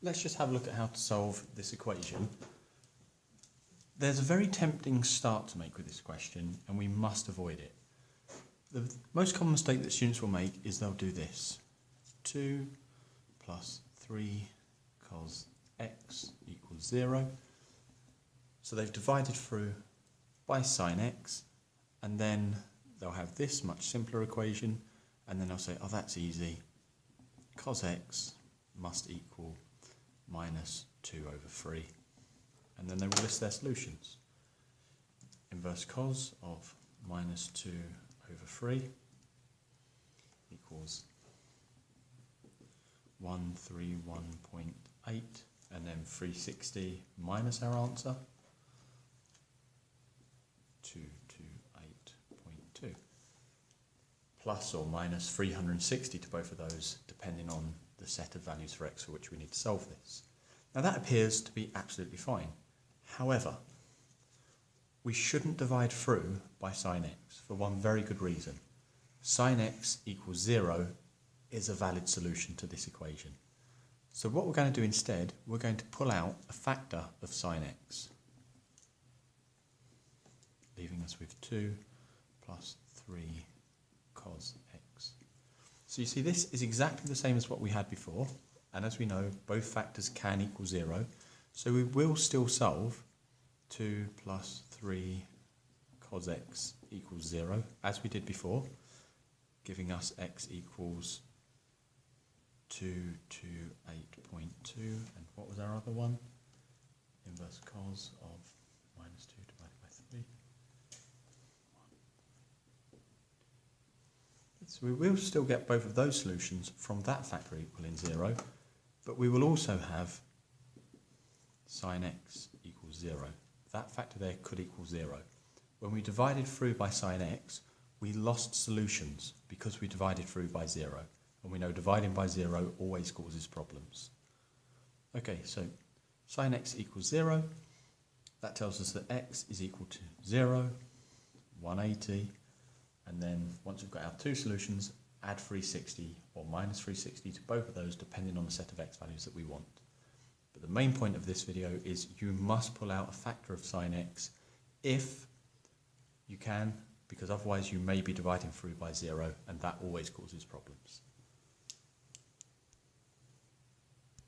let's just have a look at how to solve this equation. There's a very tempting start to make with this question, and we must avoid it. The most common mistake that students will make is they'll do this. 2 plus 3 cos x equals 0. So they've divided through by sine x, and then they'll have this much simpler equation, and then they'll say, oh, that's easy. Cos x must equal minus 2 over 3. And then they will list their solutions. Inverse cos of minus 2 over 3 equals 131.8, and then 360 minus our answer, 228.2, plus or minus 360 to both of those, depending on the set of values for x for which we need to solve this. Now that appears to be absolutely fine. However, we shouldn't divide through by sine x for one very good reason. Sine x equals 0 is a valid solution to this equation. So what we're going to do instead, we're going to pull out a factor of sine x, leaving us with 2 plus 3 cos x. So you see, this is exactly the same as what we had before, and as we know, both factors can equal 0, so we will still solve 2 plus 3 cos x equals 0, as we did before, giving us x equals 228.2, and what was our other one? Inverse cos of minus 2 divided by 3. So we will still get both of those solutions from that factor equaling 0, but we will also have sine x equals 0. That factor there could equal 0. When we divided through by sine x, we lost solutions because we divided through by 0. And we know dividing by 0 always causes problems. Okay, so sine x equals 0. That tells us that x is equal to 0, 180, and then once we've got our two solutions, add 360 or minus 360 to both of those depending on the set of x values that we want. But the main point of this video is you must pull out a factor of sine x if you can, because otherwise you may be dividing through by 0, and that always causes problems.